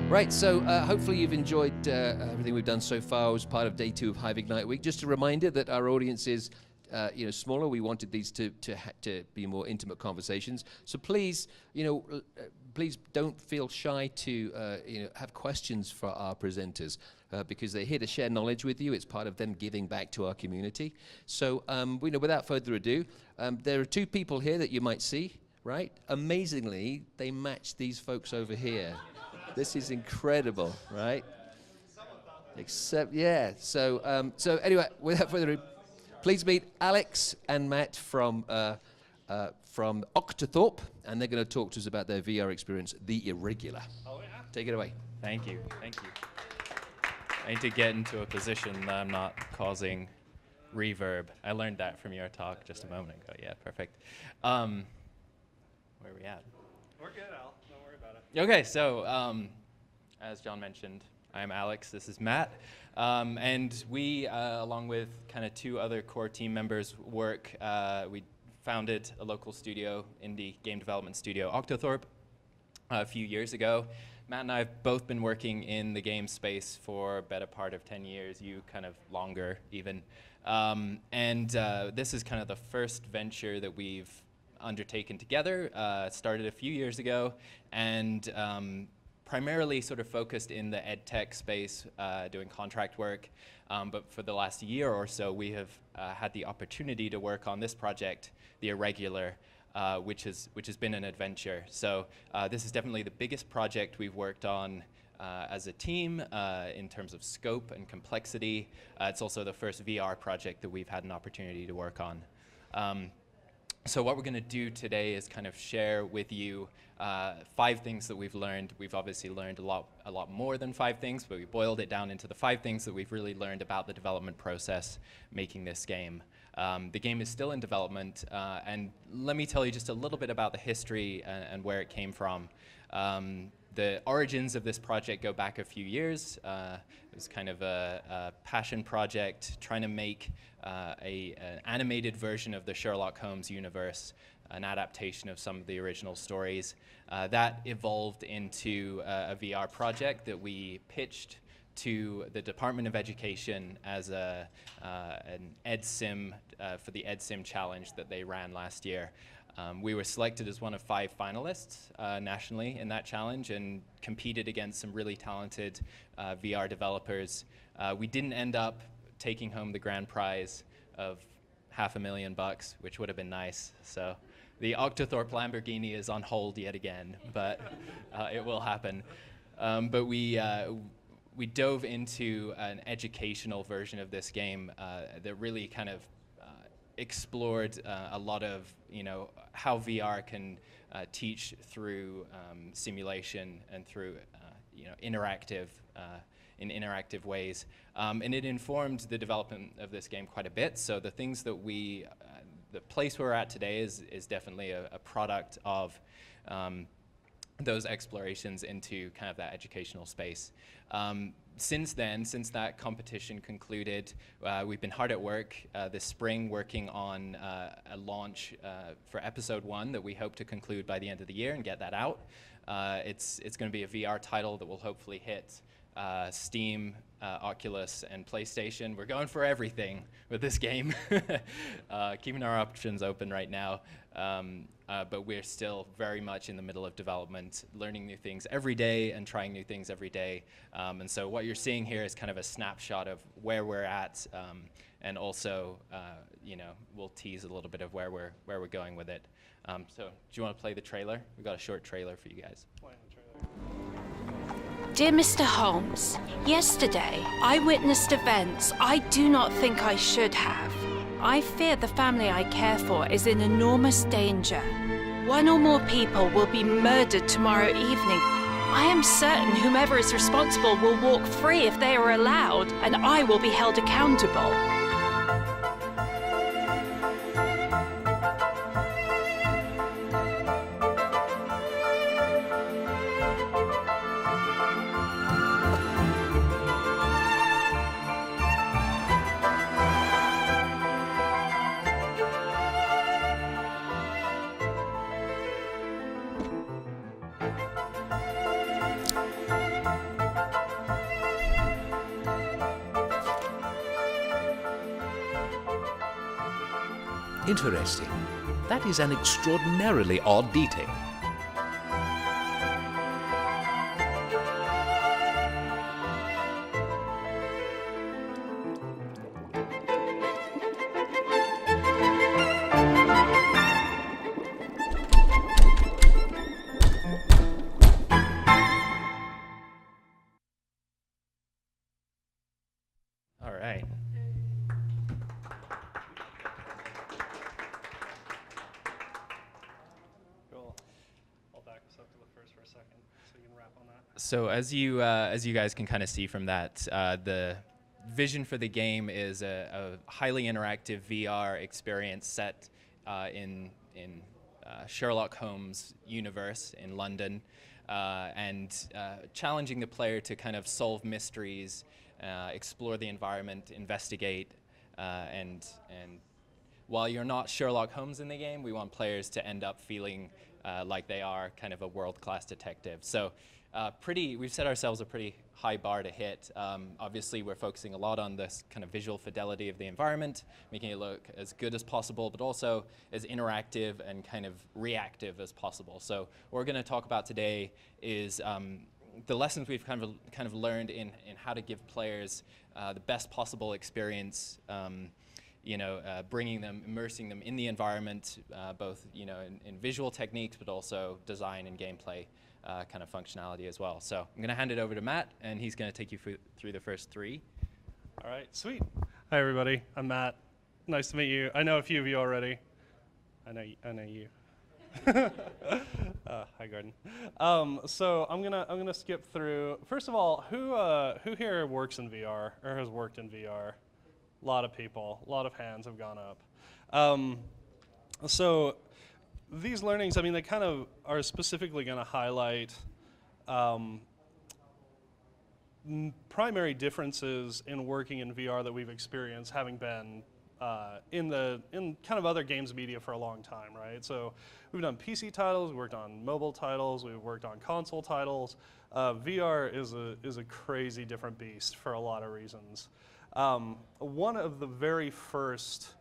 Right, so hopefully you've enjoyed everything we've done so far as part of day 2 of Hive Ignite Week. Just a reminder that our audience is smaller. We wanted these to be more intimate conversations. So please, please don't feel shy to have questions for our presenters because they're here to share knowledge with you. It's part of them giving back to our community. So without further ado, there are 2 people here that you might see, right? Amazingly, they match these folks over here. This is incredible, right? Except, yeah. So anyway, without further ado, please meet Alex and Matt from Octothorpe, and they're going to talk to us about their VR experience, The Irregular. Oh, yeah. Take it away. Thank you. Thank you. I need to get into a position that I'm not causing reverb. I learned that from your talk just a moment ago. Yeah, perfect. Where are we at? We're good, Al. Don't worry about it. Okay, so as John mentioned, I'm Alex. This is Matt. And we, along with kind of 2 other core team members, we founded a local studio, indie game development studio, Octothorpe, a few years ago. Matt and I have both been working in the game space for a better part of 10 years, you kind of longer even. This is kind of the first venture that we've undertaken together, started a few years ago, and primarily sort of focused in the ed tech space, doing contract work. But for the last year or so, we have had the opportunity to work on this project, The Irregular, which has been an adventure. So this is definitely the biggest project we've worked on as a team in terms of scope and complexity. It's also the first VR project that we've had an opportunity to work on. So what we're going to do today is kind of share with you 5 things that we've learned. We've obviously learned a lot more than 5 things, but we boiled it down into the 5 things that we've really learned about the development process making this game. The game is still in development, and let me tell you just a little bit about the history and where it came from. The origins of this project go back a few years. It was kind of a passion project trying to make an animated version of the Sherlock Holmes universe, an adaptation of some of the original stories. That evolved into a VR project that we pitched to the Department of Education as an ed sim for the ed sim challenge that they ran last year. We were selected as one of 5 finalists nationally in that challenge and competed against some really talented VR developers. We didn't end up taking home the grand prize of $500,000, which would have been nice. So the Octothorpe Lamborghini is on hold yet again, but it will happen. But we dove into an educational version of this game that really kind of explored a lot of how VR can teach through simulation and through interactive ways, and it informed the development of this game quite a bit. So the things that the place we're at today is definitely a product of those explorations into kind of that educational space. Since then, since that competition concluded, we've been hard at work this spring working on a launch for episode 1 that we hope to conclude by the end of the year and get that out. It's going to be a VR title that will hopefully hit Steam, Oculus, and PlayStation. We're going for everything with this game, keeping our options open right now. But we're still very much in the middle of development, learning new things every day and trying new things every day. And so what you're seeing here is kind of a snapshot of where we're at, and also, we'll tease a little bit of where we're going with it. So do you want to play the trailer? We've got a short trailer for you guys. Dear Mr. Holmes, yesterday I witnessed events I do not think I should have. I fear the family I care for is in enormous danger. 1 or more people will be murdered tomorrow evening. I am certain whomever is responsible will walk free if they are allowed, and I will be held accountable. Interesting. That is an extraordinarily odd detail. All right. Cool. I'll back us up to the first for a second so you can wrap on that. So as you guys can kind of see from that, the vision for the game is a highly interactive VR experience set in Sherlock Holmes universe in London, and challenging the player to kind of solve mysteries, explore the environment, investigate, and while you're not Sherlock Holmes in the game, we want players to end up feeling like they are kind of a world-class detective. So we've set ourselves a pretty high bar to hit. Obviously, we're focusing a lot on this kind of visual fidelity of the environment, making it look as good as possible, but also as interactive and kind of reactive as possible. So what we're going to talk about today is the lessons we've kind of learned in how to give players the best possible experience, bringing them, immersing them in the environment, both in visual techniques, but also design and gameplay kind of functionality as well. So I'm going to hand it over to Matt, and he's going to take you through the first three. All right, sweet. Hi, everybody. I'm Matt. Nice to meet you. I know a few of you already. I know you. Hi, Gordon. So I'm gonna skip through. First of all, who here works in VR or has worked in VR? A lot of people. A lot of hands have gone up. So these learnings, I mean, they kind of are specifically going to highlight primary differences in working in VR that we've experienced, having been in kind of other games media for a long time, right? So we've done PC titles, we worked on mobile titles, we've worked on console titles. VR is a crazy different beast for a lot of reasons. One of the very first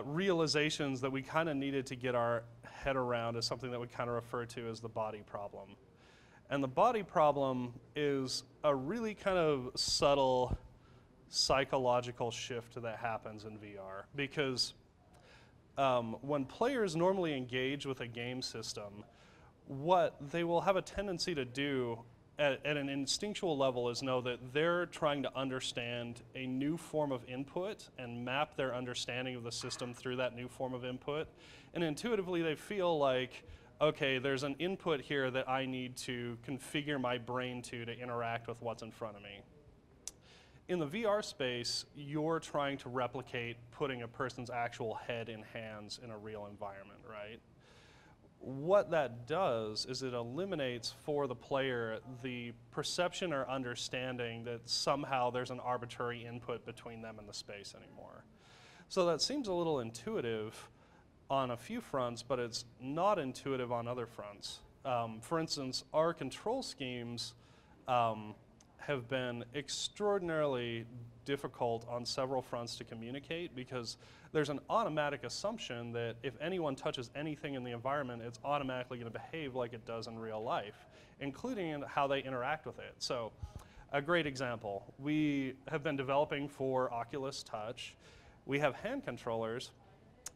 realizations that we kind of needed to get our head around is something that we kind of refer to as the body problem. And the body problem is a really kind of subtle psychological shift that happens in VR, because when players normally engage with a game system, what they will have a tendency to do at an instinctual level is know that they're trying to understand a new form of input and map their understanding of the system through that new form of input. And intuitively they feel like, okay, there's an input here that I need to configure my brain to interact with what's in front of me. In the VR space, you're trying to replicate putting a person's actual head in hands in a real environment, right? What that does is it eliminates for the player the perception or understanding that somehow there's an arbitrary input between them and the space anymore. So that seems a little intuitive on a few fronts, but it's not intuitive on other fronts. For instance, our control schemes have been extraordinarily difficult on several fronts to communicate, because there's an automatic assumption that if anyone touches anything in the environment, it's automatically going to behave like it does in real life, including in how they interact with it. So a great example, we have been developing for Oculus Touch. We have hand controllers,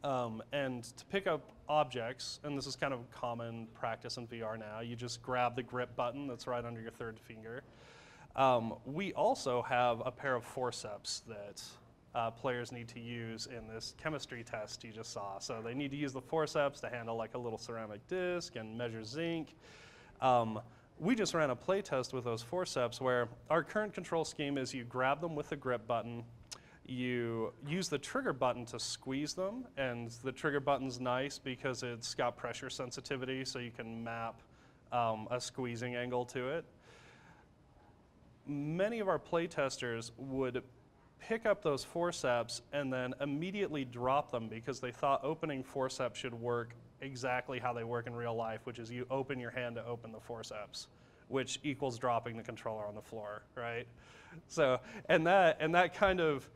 and to pick up objects, and this is kind of common practice in VR now, you just grab the grip button that's right under your third finger. We also have a pair of forceps that players need to use in this chemistry test you just saw. So they need to use the forceps to handle like a little ceramic disc and measure zinc. We just ran a play test with those forceps where our current control scheme is you grab them with the grip button, you use the trigger button to squeeze them, and the trigger button's nice because it's got pressure sensitivity, so you can map a squeezing angle to it. Many of our playtesters would pick up those forceps and then immediately drop them because they thought opening forceps should work exactly how they work in real life, which is you open your hand to open the forceps, which equals dropping the controller on the floor, right? So, and that kind of,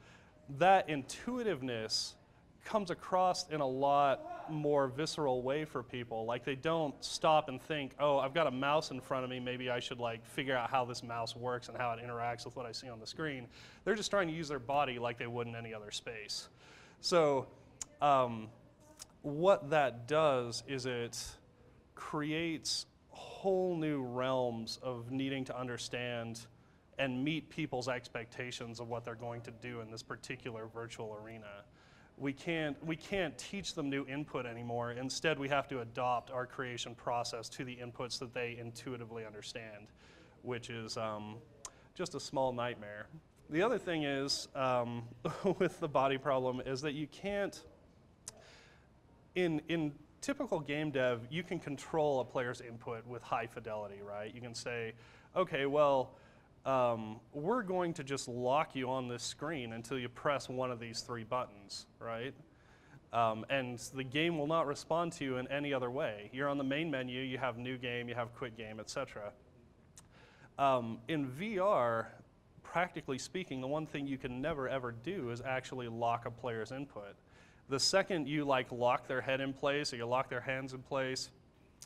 that intuitiveness comes across in a lot more visceral way for people. Like, they don't stop and think, oh, I've got a mouse in front of me, maybe I should like figure out how this mouse works and how it interacts with what I see on the screen. They're just trying to use their body like they would in any other space. So what that does is it creates whole new realms of needing to understand and meet people's expectations of what they're going to do in this particular virtual arena. We can't teach them new input anymore. Instead, we have to adopt our creation process to the inputs that they intuitively understand, which is just a small nightmare. The other thing is, with the body problem, is that you can't, in typical game dev, you can control a player's input with high fidelity, right? You can say, okay, well, we're going to just lock you on this screen until you press one of these 3 buttons, right? And the game will not respond to you in any other way. You're on the main menu, you have new game, you have quit game, etc. In VR, practically speaking, the one thing you can never ever do is actually lock a player's input. The second you like lock their head in place or you lock their hands in place,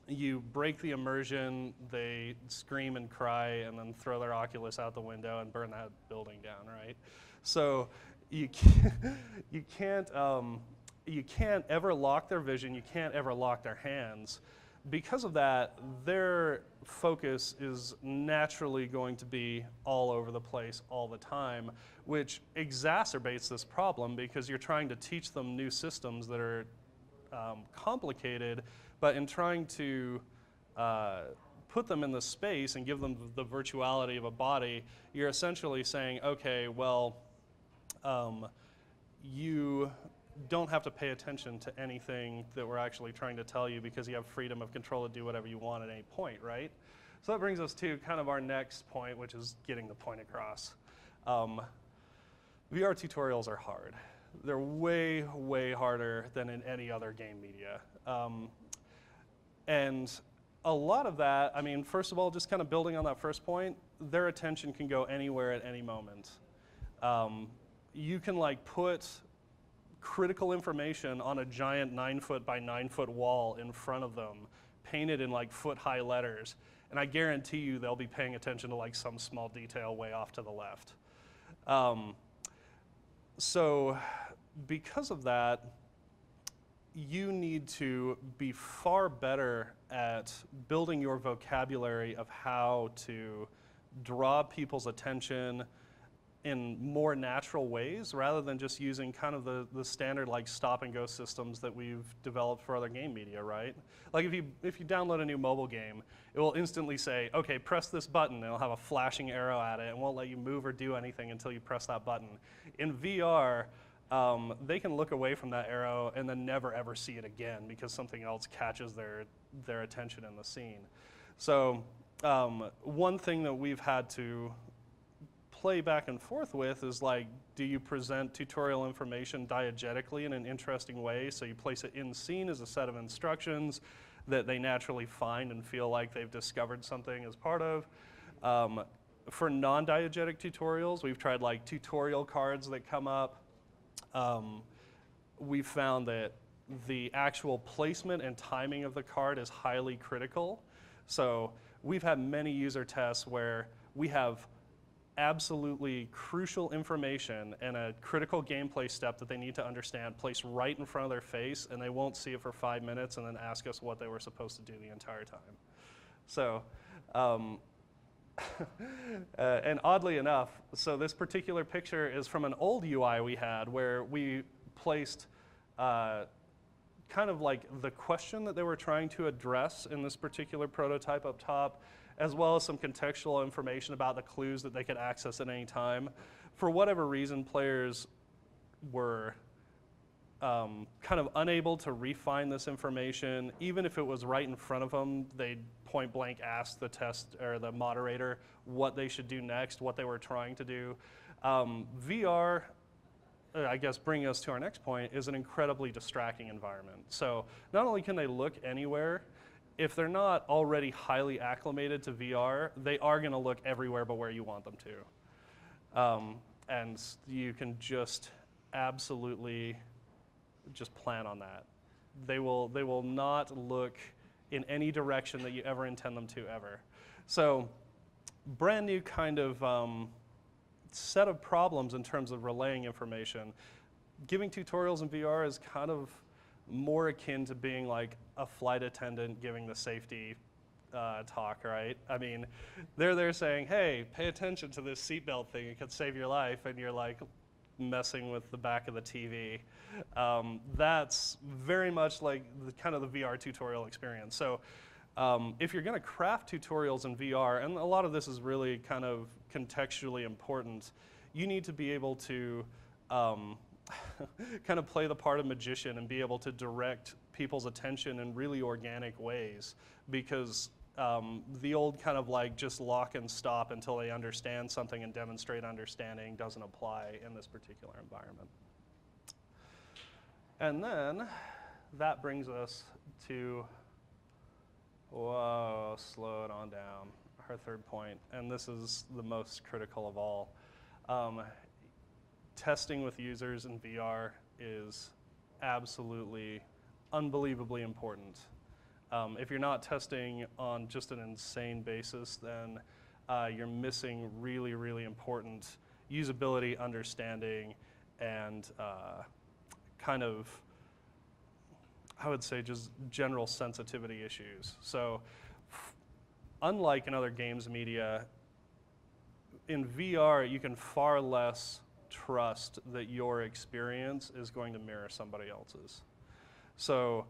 you break the immersion, they scream and cry and then throw their Oculus out the window and burn that building down, right? So you can't ever lock their vision, you can't ever lock their hands. Because of that, their focus is naturally going to be all over the place all the time, which exacerbates this problem because you're trying to teach them new systems that are complicated, but in trying to put them in the space and give them the virtuality of a body, you're essentially saying, okay, well, you don't have to pay attention to anything that we're actually trying to tell you because you have freedom of control to do whatever you want at any point, right? So that brings us to kind of our next point, which is getting the point across. VR tutorials are hard. They're way, way harder than in any other game media. And a lot of that, I mean, first of all, just kind of building on that first point, their attention can go anywhere at any moment. You can like put critical information on a giant 9-foot by 9-foot wall in front of them, painted in like foot-high letters, and I guarantee you they'll be paying attention to like some small detail way off to the left. So because of that, you need to be far better at building your vocabulary of how to draw people's attention in more natural ways rather than just using kind of the standard like stop and go systems that we've developed for other game media, right? Like if you download a new mobile game, it will instantly say, okay, press this button, and it'll have a flashing arrow at it and won't let you move or do anything until you press that button. In VR, they can look away from that arrow and then never ever see it again because something else catches their attention in the scene. So one thing that we've had to play back and forth with is like, do you present tutorial information diegetically in an interesting way? So you place it in scene as a set of instructions that they naturally find and feel like they've discovered something as part of. For non-diegetic tutorials, we've tried like tutorial cards that come up. We've found that the actual placement and timing of the card is highly critical. So we've had many user tests where we have absolutely crucial information and a critical gameplay step that they need to understand placed right in front of their face, and they won't see it for 5 minutes and then ask us what they were supposed to do the entire time. So, and oddly enough, so this particular picture is from an old UI we had where we placed kind of like the question that they were trying to address in this particular prototype up top, as well as some contextual information about the clues that they could access at any time. For whatever reason, players were kind of unable to refine this information. Even if it was right in front of them, they'd point blank ask the test or the moderator what they should do next, what they were trying to do. VR, I guess bringing us to our next point, is an incredibly distracting environment. So not only can they look anywhere, if they're not already highly acclimated to VR, they are going to look everywhere but where you want them to. And you can just absolutely just plan on that. They will not look in any direction that you ever intend them to ever. So brand new kind of set of problems in terms of relaying information. Giving tutorials in VR is kind of more akin to being like a flight attendant giving the safety talk, right? I mean, they're saying, hey, pay attention to this seatbelt thing, it could save your life, and you're like messing with the back of the TV. That's very much like kind of the VR tutorial experience. So if you're gonna craft tutorials in VR, and a lot of this is really kind of contextually important, you need to be able to kind of play the part of magician and be able to direct people's attention in really organic ways, because the old kind of like just lock and stop until they understand something and demonstrate understanding doesn't apply in this particular environment. And then that brings us to, whoa, slow it on down, our third point, and this is the most critical of all. Testing with users in VR is absolutely, unbelievably important. If you're not testing on just an insane basis, then you're missing really, really important usability, understanding, and kind of, I would say, just general sensitivity issues. So unlike in other games media, in VR, you can far less trust that your experience is going to mirror somebody else's. So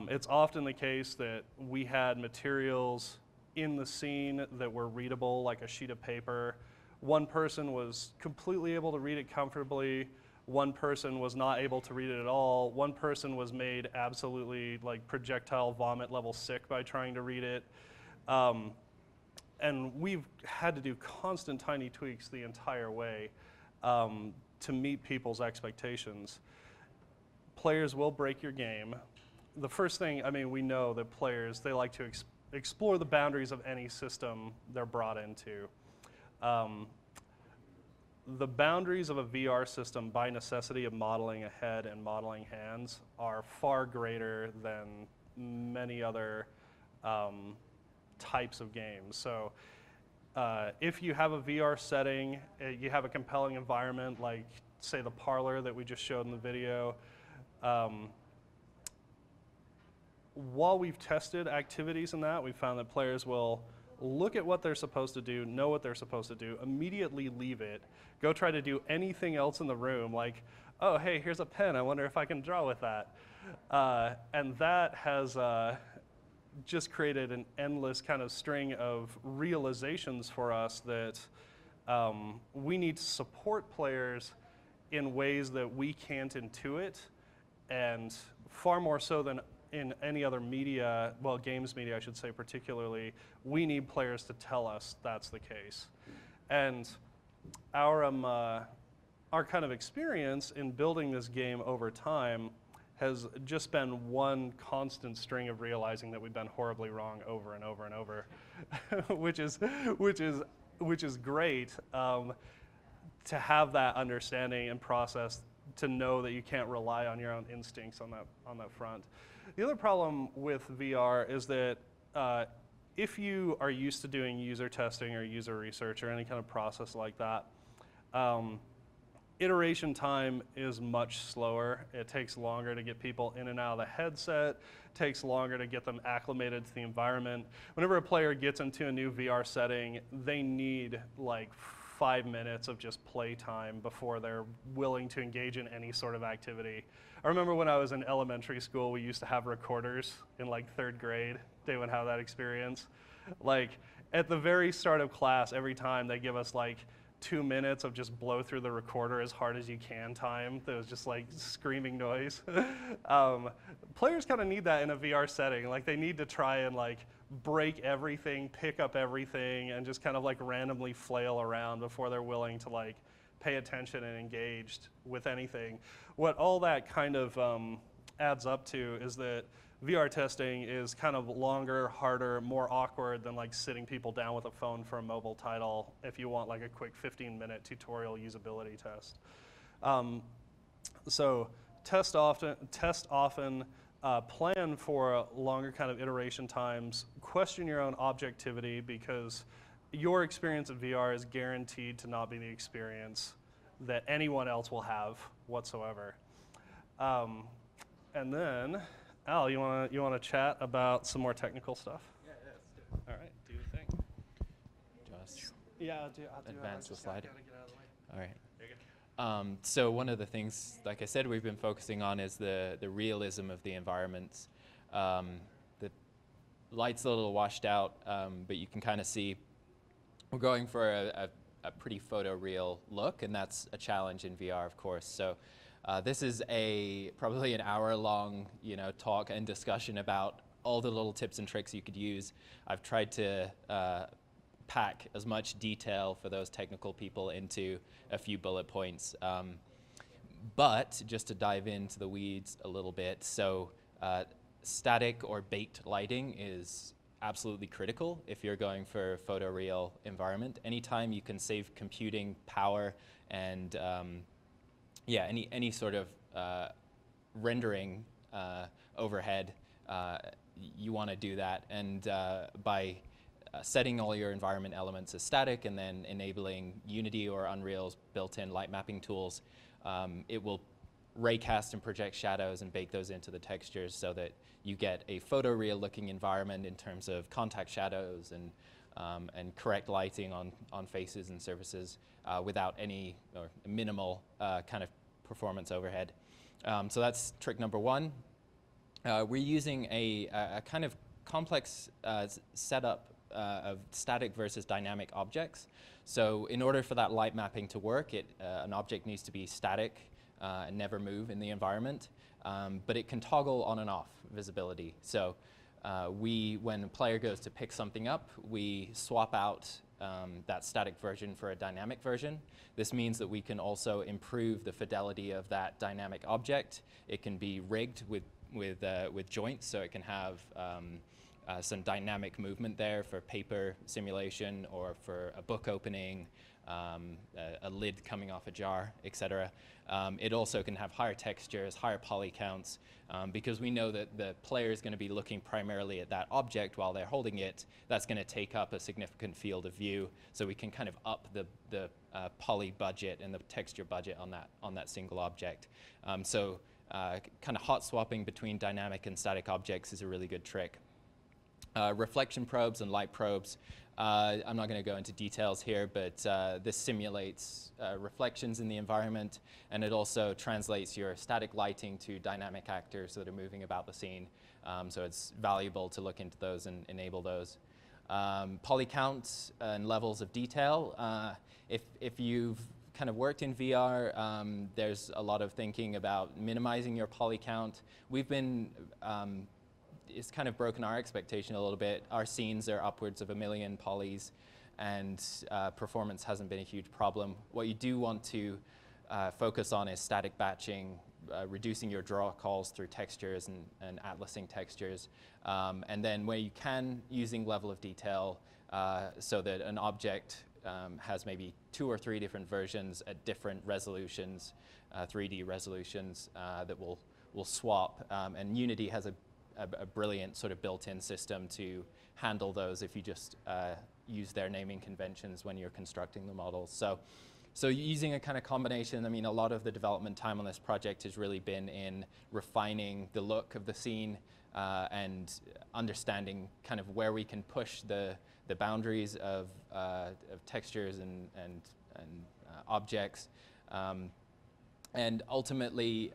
it's often the case that we had materials in the scene that were readable, like a sheet of paper. One person was completely able to read it comfortably. One person was not able to read it at all. One person was made absolutely like projectile vomit level sick by trying to read it. And we've had to do constant tiny tweaks the entire way to meet people's expectations. Players will break your game. The first thing, I mean, we know that players, they like to explore the boundaries of any system they're brought into. The boundaries of a VR system, by necessity of modeling a head and modeling hands, are far greater than many other types of games. So if you have a VR setting, you have a compelling environment, like say the parlor that we just showed in the video. While we've tested activities in that, we've found that players will look at what they're supposed to do, know what they're supposed to do, immediately leave it, go try to do anything else in the room, like, oh, hey, here's a pen, I wonder if I can draw with that. And that has just created an endless kind of string of realizations for us that we need to support players in ways that we can't intuit, and far more so than in any other media, well, games media, I should say particularly, we need players to tell us that's the case. And our kind of experience in building this game over time has just been one constant string of realizing that we've been horribly wrong over and over and over, which is great to have that understanding and process, to know that you can't rely on your own instincts on that front. The other problem with VR is that if you are used to doing user testing or user research or any kind of process like that, iteration time is much slower. It takes longer to get people in and out of the headset. It takes longer to get them acclimated to the environment. Whenever a player gets into a new VR setting, they need like 5 minutes of just play time before they're willing to engage in any sort of activity. I remember when I was in elementary school, we used to have recorders in like 3rd grade. They would have that experience. Like at the very start of class, every time they give us like 2 minutes of just blow through the recorder as hard as you can time. That was just like screaming noise. Players kind of need that in a VR setting. Like they need to try and like break everything, pick up everything, and just kind of like randomly flail around before they're willing to like pay attention and engaged with anything. What all that kind of adds up to is that VR testing is kind of longer, harder, more awkward than like sitting people down with a phone for a mobile title if you want like a quick 15-minute tutorial usability test. So test often, plan for longer kind of iteration times, question your own objectivity, because your experience of VR is guaranteed to not be the experience that anyone else will have whatsoever. And then, Al, you wanna chat about some more technical stuff? Yeah, let's do it. All right, do your thing. Just Yeah, I'll do it. advance the slide. Gotta get out of the way. All right. There you go. So one of the things, like I said, we've been focusing on is the realism of the environments. The light's a little washed out, but you can kind of see we're going for a pretty photoreal look, and that's a challenge in VR, of course. So this is probably an hour-long, talk and discussion about all the little tips and tricks you could use. I've tried to pack as much detail for those technical people into a few bullet points. But just to dive into the weeds a little bit, so static or baked lighting is absolutely critical if you're going for a photoreal environment. Anytime you can save computing power and any sort of rendering overhead, you want to do that. And by setting all your environment elements as static and then enabling Unity or Unreal's built-in light mapping tools, it will raycast and project shadows and bake those into the textures so that you get a photoreal looking environment in terms of contact shadows and correct lighting on faces and surfaces without any or minimal kind of performance overhead. So that's trick number one. We're using a kind of complex setup of static versus dynamic objects. So in order for that light mapping to work, an object needs to be static and never move in the environment, but it can toggle on and off visibility. So when a player goes to pick something up, we swap out that static version for a dynamic version. This means that we can also improve the fidelity of that dynamic object. It can be rigged with joints, so it can have some dynamic movement there for paper simulation or for a book opening, a lid coming off a jar, etc. It also can have higher textures, higher poly counts, because we know that the player is going to be looking primarily at that object while they're holding it. That's going to take up a significant field of view, so we can kind of up the poly budget and the texture budget on that single object. Kind of hot swapping between dynamic and static objects is a really good trick. Reflection probes and light probes. I'm not going to go into details here, but this simulates reflections in the environment, and it also translates your static lighting to dynamic actors that are moving about the scene. So it's valuable to look into those and enable those. Poly counts and levels of detail. If you've kind of worked in VR, there's a lot of thinking about minimizing your poly count. We've been it's kind of broken our expectation a little bit. Our scenes are upwards of 1 million polys, and performance hasn't been a huge problem. What you do want to focus on is static batching, reducing your draw calls through textures and atlasing textures, and then where you can, using level of detail so that an object has maybe 2 or 3 different versions at different resolutions, 3D resolutions that will swap, and Unity has a brilliant sort of built-in system to handle those if you just use their naming conventions when you're constructing the models. So using a kind of combination, I mean, a lot of the development time on this project has really been in refining the look of the scene and understanding kind of where we can push the boundaries of textures and objects. And ultimately,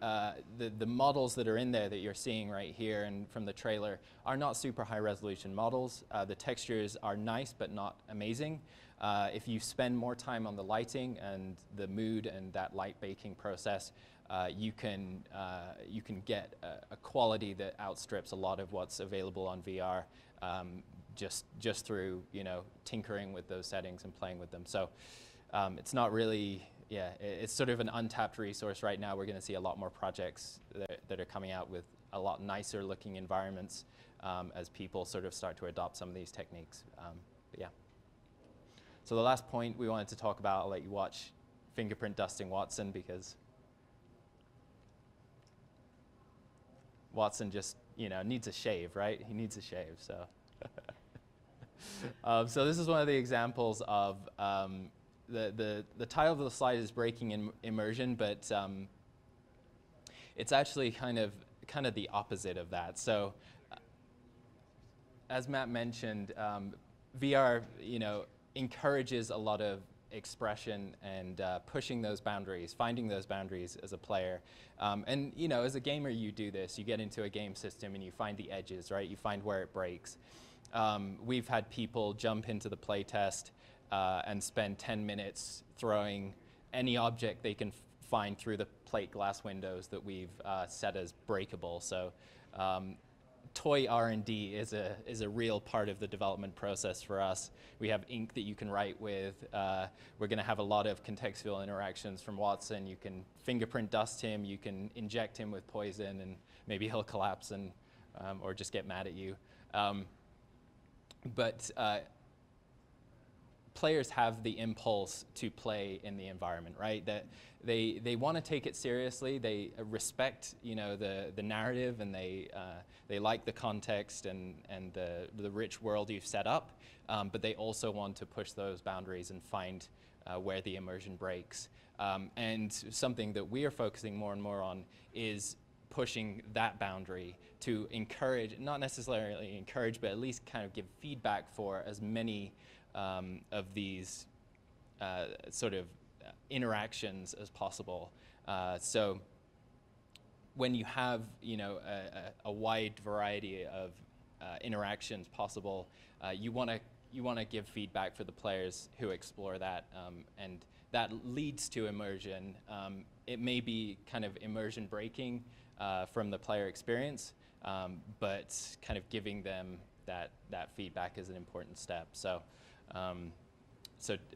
the models that are in there that you're seeing right here and from the trailer are not super high resolution models. The textures are nice, but not amazing. If you spend more time on the lighting and the mood and that light baking process, you can get a quality that outstrips a lot of what's available on VR just through tinkering with those settings and playing with them. So it's not really. Yeah, it's sort of an untapped resource right now. We're going to see a lot more projects that are coming out with a lot nicer looking environments as people sort of start to adopt some of these techniques. But yeah. So the last point we wanted to talk about, I'll let you watch Fingerprint Dusting Watson because Watson just, needs a shave, right? He needs a shave, so. So this is one of the examples of the title of the slide is Breaking in Immersion, but it's actually kind of the opposite of that. So as Matt mentioned, VR, encourages a lot of expression and pushing those boundaries, finding those boundaries as a player. And as a gamer, you do this. You get into a game system and you find the edges, right? You find where it breaks. We've had people jump into the playtest and spend 10 minutes throwing any object they can find through the plate glass windows that we've set as breakable. So toy R&D is a real part of the development process for us. We have ink that you can write with. We're going to have a lot of contextual interactions from Watson. You can fingerprint dust him. You can inject him with poison, and maybe he'll collapse and or just get mad at you. But players have the impulse to play in the environment, right? That they want to take it seriously. They respect, the narrative, and they like the context and the rich world you've set up. But they also want to push those boundaries and find where the immersion breaks. And something that we are focusing more and more on is pushing that boundary to encourage, not necessarily encourage, but at least kind of give feedback for as many of these sort of interactions as possible. So when you have, a wide variety of interactions possible, you want to give feedback for the players who explore that, and that leads to immersion. It may be kind of immersion breaking from the player experience, but kind of giving them that feedback is an important step. So,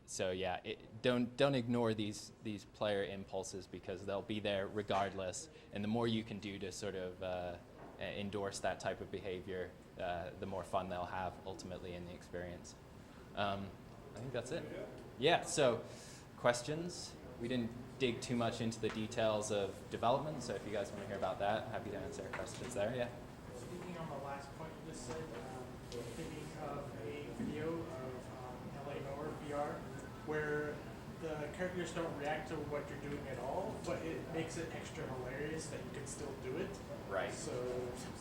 so yeah, don't ignore these player impulses, because they'll be there regardless. And the more you can do to sort of endorse that type of behavior, the more fun they'll have ultimately in the experience. I think that's it. Yeah. So, questions? We didn't dig too much into the details of development, so if you guys want to hear about that, happy to answer questions there. Yeah. Speaking on the last point you just said, thinking of a video of LA Noir VR where the characters don't react to what you're doing at all, but it makes it extra hilarious that you can still do it. Right. So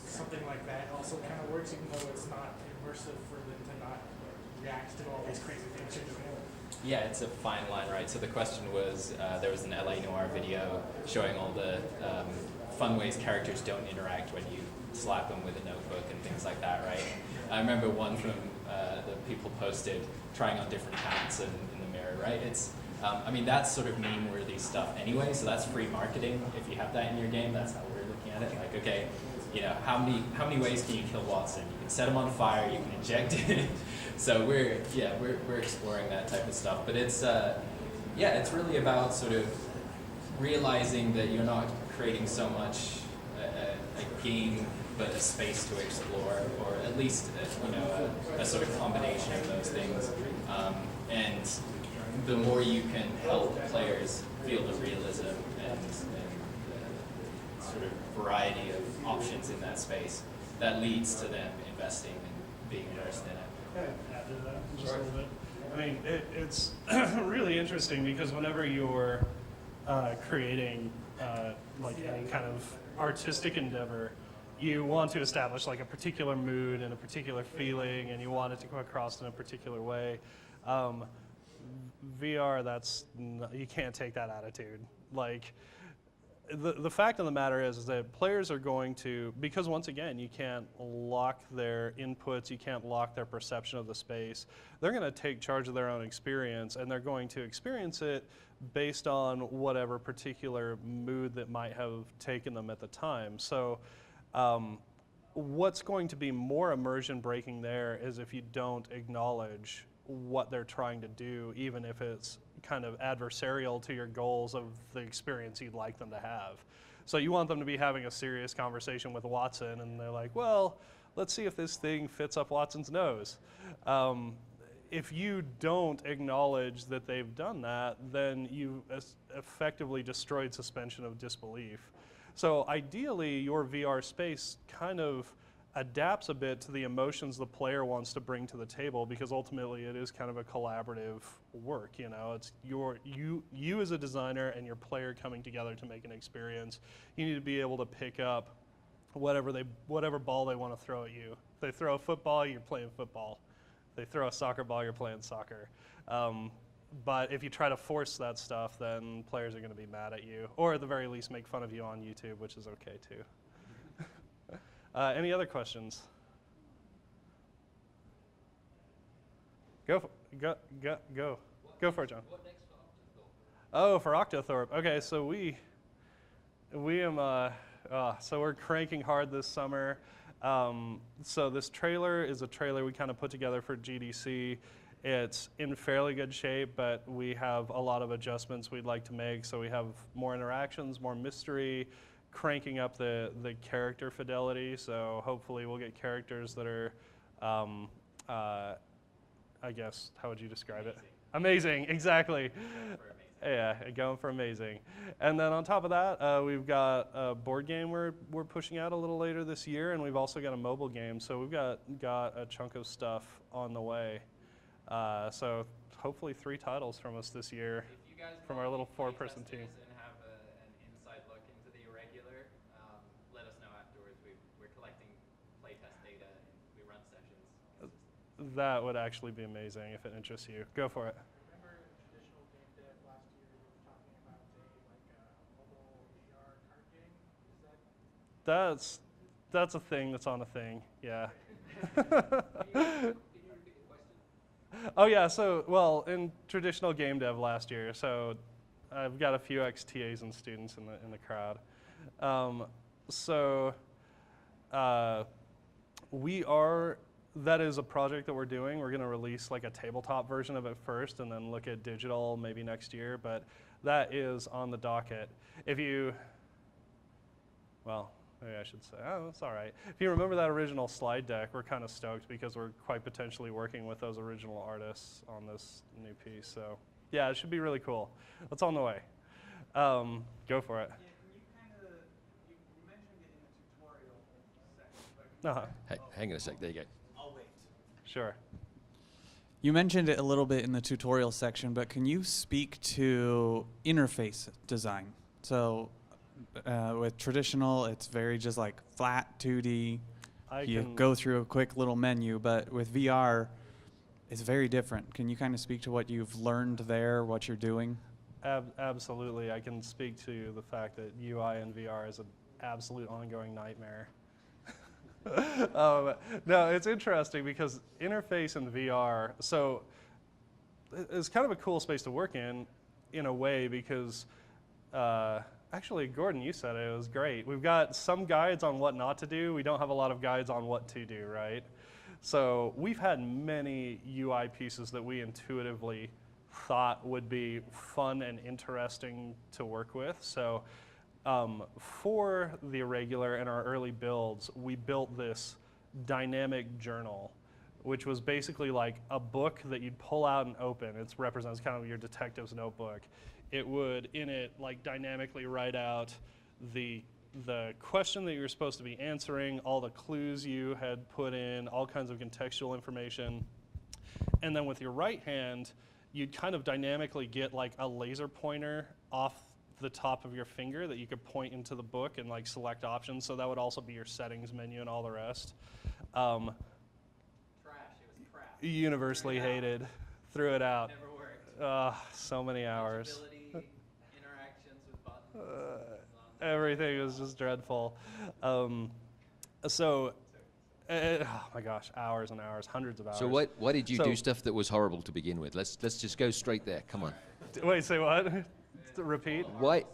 something like that also kind of works, even though it's not immersive for them to not react to all these crazy things you're doing. Yeah, it's a fine line, right? So the question was, there was an LA Noir video showing all the fun ways characters don't interact when you slap them with a notebook and things like that, right? I remember one from the people posted trying on different hats in the mirror, right? It's, I mean, that's sort of meme-worthy stuff anyway, so that's free marketing. If you have that in your game, that's how we're looking at it. Like, okay, how many ways can you kill Watson? You can set him on fire, you can inject it. So we're exploring that type of stuff. But it's it's really about sort of realizing that you're not creating so much a game, but a space to explore, or at least a sort of combination of those things. And the more you can help players feel the realism and the sort of variety of options in that space, that leads to them investing and being immersed in it. Add to that just a little bit. I mean, it's really interesting because whenever you're creating like any kind of artistic endeavor, you want to establish like a particular mood and a particular feeling, and you want it to come across in a particular way. VR, you can't take that attitude. Like, the fact of the matter is that players are going to, because once again, you can't lock their inputs, you can't lock their perception of the space. They're going to take charge of their own experience, and they're going to experience it based on whatever particular mood that might have taken them at the time. So what's going to be more immersion breaking there is if you don't acknowledge what they're trying to do, even if it's kind of adversarial to your goals of the experience you'd like them to have. So you want them to be having a serious conversation with Watson, and they're like, well, let's see if this thing fits up Watson's nose. If you don't acknowledge that they've done that, then you effectively destroyed suspension of disbelief. So ideally, your VR space kind of adapts a bit to the emotions the player wants to bring to the table, because ultimately it is kind of a collaborative work. You know, it's you as a designer and your player coming together to make an experience. You need to be able to pick up whatever ball they want to throw at you. If they throw a football, you're playing football. If they throw a soccer ball, you're playing soccer. But if you try to force that stuff, then players are going to be mad at you, or at the very least make fun of you on YouTube, which is okay too. Any other questions? Go for it, John. What next for Octothorpe? Oh, for Octothorpe. Okay, so we're cranking hard this summer. So this trailer is a trailer we kind of put together for GDC. It's in fairly good shape, but we have a lot of adjustments we'd like to make. So we have more interactions, more mystery, cranking up the character fidelity. So hopefully we'll get characters that are, I guess, how would you describe it? Amazing, exactly. Yeah, going for amazing. And then on top of that, we've got a board game we're pushing out a little later this year, and we've also got a mobile game. So we've got a chunk of stuff on the way. So hopefully 3 titles from us this year from our little 4-person team. And have an inside look into the Irregular, let us know afterwards. We're collecting playtest data and we run sessions. That would actually be amazing if it interests you. Go for it. Remember in traditional game dev last year, you were talking about a mobile VR card game? Is that? That's a thing that's on a thing. Yeah. Oh yeah, so, well, in traditional game dev last year, so I've got a few ex-TAs and students in the crowd. That is a project that we're doing. We're gonna release like a tabletop version of it first and then look at digital maybe next year, but that is on the docket. Maybe I should say, it's all right. If you remember that original slide deck, we're kind of stoked because we're quite potentially working with those original artists on this new piece. So yeah, it should be really cool. It's on the way. Go for it. Yeah, you mentioned it in the tutorial section. Hey, hang on a sec, there you go. I'll wait. Sure. You mentioned it a little bit in the tutorial section, but can you speak to interface design? So with traditional, it's very just like flat 2D. You go through a quick little menu, but with VR, it's very different. Can you kind of speak to what you've learned there, what you're doing? Absolutely. I can speak to the fact that UI and VR is an absolute ongoing nightmare. No, it's interesting because interface and VR, so it's kind of a cool space to work in a way, because actually, Gordon, you said it was great. We've got some guides on what not to do. We don't have a lot of guides on what to do, right? So we've had many UI pieces that we intuitively thought would be fun and interesting to work with. So for the Irregular and our early builds, we built this dynamic journal, which was basically like a book that you'd pull out and open. It represents kind of your detective's notebook. It would, in it, like dynamically write out the question that you were supposed to be answering, all the clues you had put in, all kinds of contextual information. And then with your right hand, you'd kind of dynamically get like a laser pointer off the top of your finger that you could point into the book and like select options. So that would also be your settings menu and all the rest. Trash, it was crap. Universally hated. Threw it out. Never worked. So many hours. Interactions with buttons. Everything was just dreadful. Oh my gosh, hours and hours, hundreds of hours. So why did you do stuff that was horrible to begin with? Let's just go straight there. Come on. Wait, say what? Repeat. Why?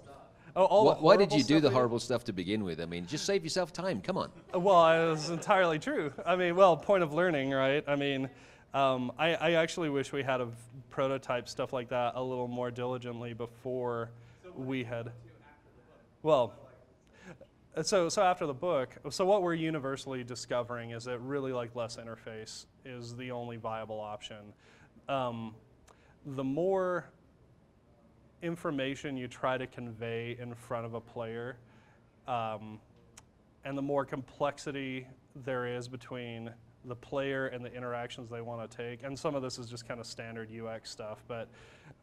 Why did you do the horrible stuff to begin with? I mean, just save yourself time. Come on. Well, it's entirely true. I mean, point of learning, right? I mean, I actually wish we had a prototype stuff like that a little more diligently before we had. Well, so after the book, so what we're universally discovering is that really like less interface is the only viable option. The more information you try to convey in front of a player, and the more complexity there is between the player and the interactions they want to take, and some of this is just kind of standard UX stuff, but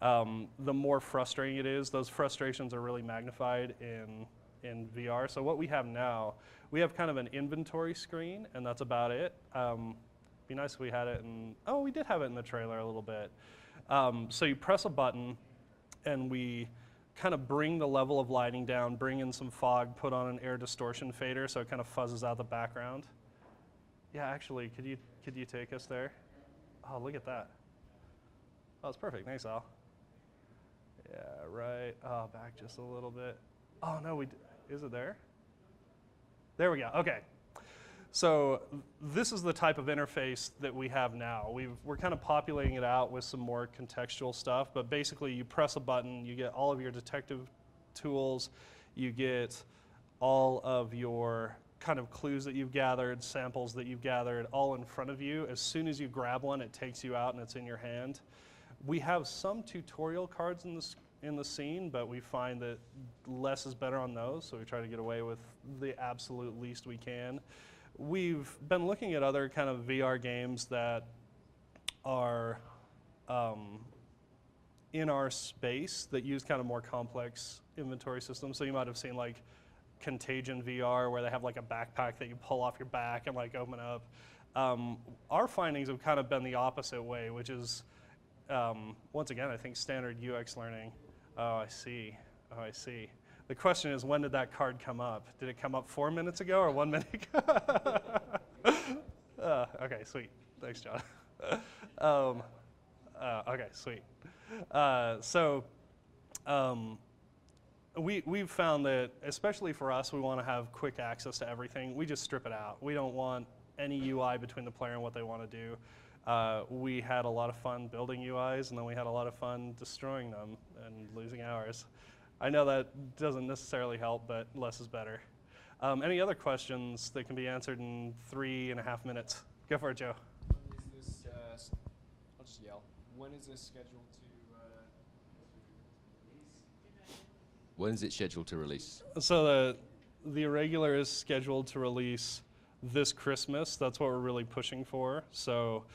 the more frustrating it is, those frustrations are really magnified in VR. So what we have now, we have kind of an inventory screen, and that's about it. Be nice if we had it in, oh, we did have it in the trailer a little bit. So you press a button, and we kind of bring the level of lighting down, bring in some fog, put on an air distortion fader so it kind of fuzzes out the background. Yeah, actually, could you take us there? Oh, look at that. Oh, it's perfect. Thanks, Al. Yeah, right. Oh, back just a little bit. Oh, no, is it there? There we go. Okay. So this is the type of interface that we have now. We're kind of populating it out with some more contextual stuff, but basically you press a button, you get all of your detective tools, you get all of your kind of clues that you've gathered, samples that you've gathered, all in front of you. As soon as you grab one, it takes you out and it's in your hand. We have some tutorial cards in the scene, but we find that less is better on those, so we try to get away with the absolute least we can. We've been looking at other kind of VR games that are in our space that use kind of more complex inventory systems. So you might have seen like Contagion VR, where they have like a backpack that you pull off your back and like open up. Our findings have kind of been the opposite way, which is, once again, I think standard UX learning. Oh, I see. Oh, I see. The question is, when did that card come up? Did it come up 4 minutes ago or 1 minute ago? Okay, sweet. Thanks, John. Okay, sweet. We've found that, especially for us, we want to have quick access to everything. We just strip it out. We don't want any UI between the player and what they want to do. We had a lot of fun building UIs, and then we had a lot of fun destroying them and losing hours. I know that doesn't necessarily help, but less is better. Any other questions that can be answered in 3.5 minutes? Go for it, Joe. When is this, I'll just yell. When is this scheduled to release? When is it scheduled to release? So the Irregular is scheduled to release this Christmas. That's what we're really pushing for. So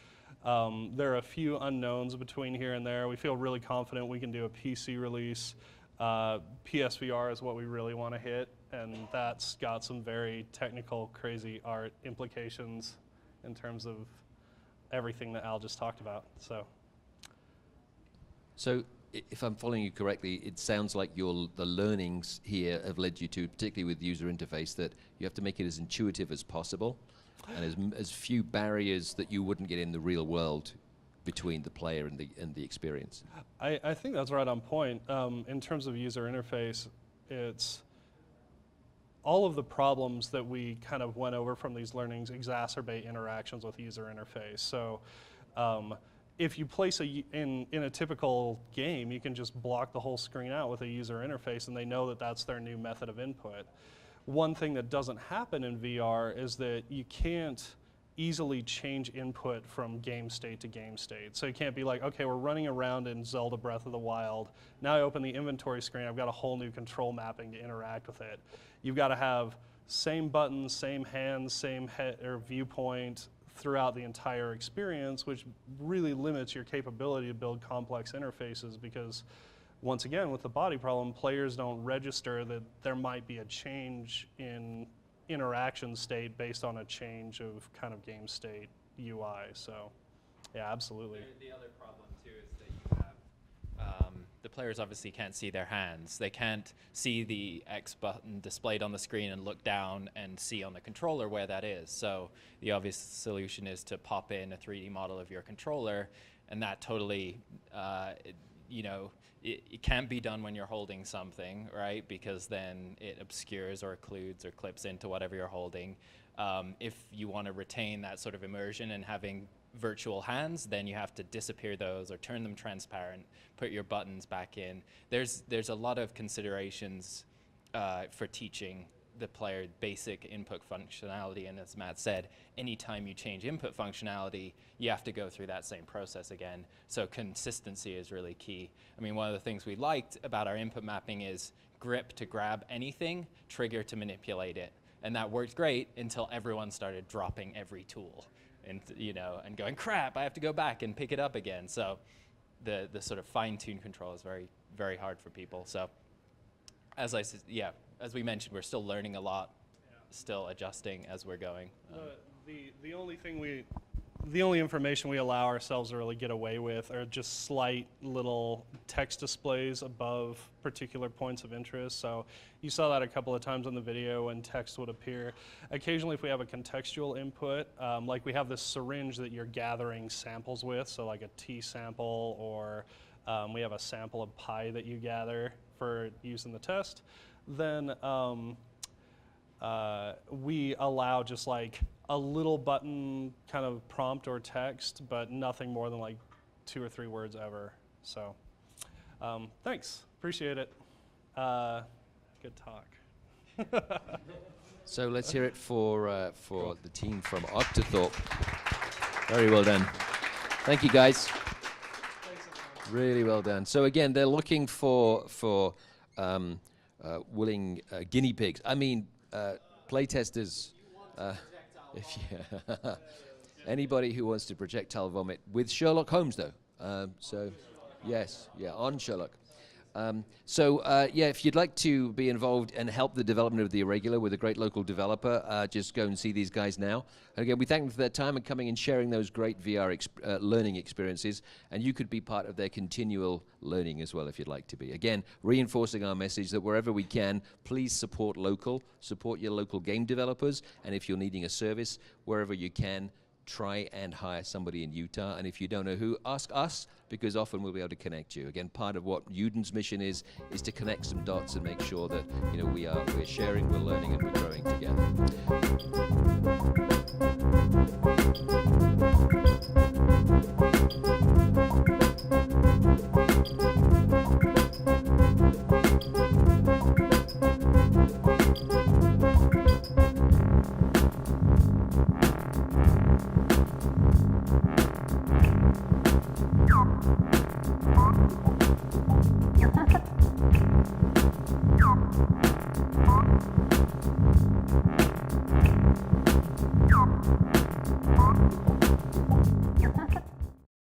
there are a few unknowns between here and there. We feel really confident we can do a PC release. PSVR is what we really want to hit, and that's got some very technical, crazy art implications in terms of everything that Al just talked about. So if I'm following you correctly, it sounds like the learnings here have led you to, particularly with user interface, that you have to make it as intuitive as possible and as few barriers that you wouldn't get in the real world between the player and the experience. I think that's right on point. In terms of user interface, it's all of the problems that we kind of went over from these learnings exacerbate interactions with user interface. So if you place in a typical game, you can just block the whole screen out with a user interface, and they know that that's their new method of input. One thing that doesn't happen in VR is that you can't easily change input from game state to game state. So you can't be like, okay, we're running around in Zelda Breath of the Wild. Now I open the inventory screen, I've got a whole new control mapping to interact with it. You've got to have same buttons, same hands, same head or viewpoint throughout the entire experience, which really limits your capability to build complex interfaces because, once again, with the body problem, players don't register that there might be a change in interaction state based on a change of kind of game state UI. So, yeah, absolutely. The other problem too is that you have the players obviously can't see their hands. They can't see the X button displayed on the screen and look down and see on the controller where that is. So the obvious solution is to pop in a 3D model of your controller, and that totally, it can't be done when you're holding something, right? Because then it obscures or occludes or clips into whatever you're holding. If you want to retain that sort of immersion and having virtual hands, then you have to disappear those or turn them transparent, put your buttons back in. There's a lot of considerations for teaching the player basic input functionality, and as Matt said, anytime you change input functionality, you have to go through that same process again. So consistency is really key. I mean, one of the things we liked about our input mapping is grip to grab anything, trigger to manipulate it. And that worked great until everyone started dropping every tool and, and going, crap, I have to go back and pick it up again. So the sort of fine-tuned control is very, very hard for people. So as we mentioned, we're still learning a lot, still adjusting as we're going. The only information we allow ourselves to really get away with are just slight little text displays above particular points of interest. So you saw that a couple of times in the video when text would appear. Occasionally, if we have a contextual input, like we have this syringe that you're gathering samples with, so like a tea sample, or we have a sample of pie that you gather for use in the test, then we allow just like a little button kind of prompt or text, but nothing more than like 2 or 3 words ever. So thanks, appreciate it. Good talk. So let's hear it for the team from Octothorpe. Very well done. Thank you, guys. Really well done. So again, they're looking for willing guinea pigs. I mean, playtesters. Anybody who wants to projectile vomit with Sherlock Holmes, though. So, yes, on Sherlock. If you'd like to be involved and help the development of the Irregular with a great local developer, just go and see these guys now. And again, we thank them for their time and coming and sharing those great VR learning experiences. And you could be part of their continual learning as well if you'd like to be. Again, reinforcing our message that wherever we can, please support local, support your local game developers. And if you're needing a service, wherever you can, try and hire somebody in Utah. And if you don't know who, ask us, because often we'll be able to connect you. Again, part of what UDEN's mission is to connect some dots and make sure that we're sharing, we're learning, and we're growing together.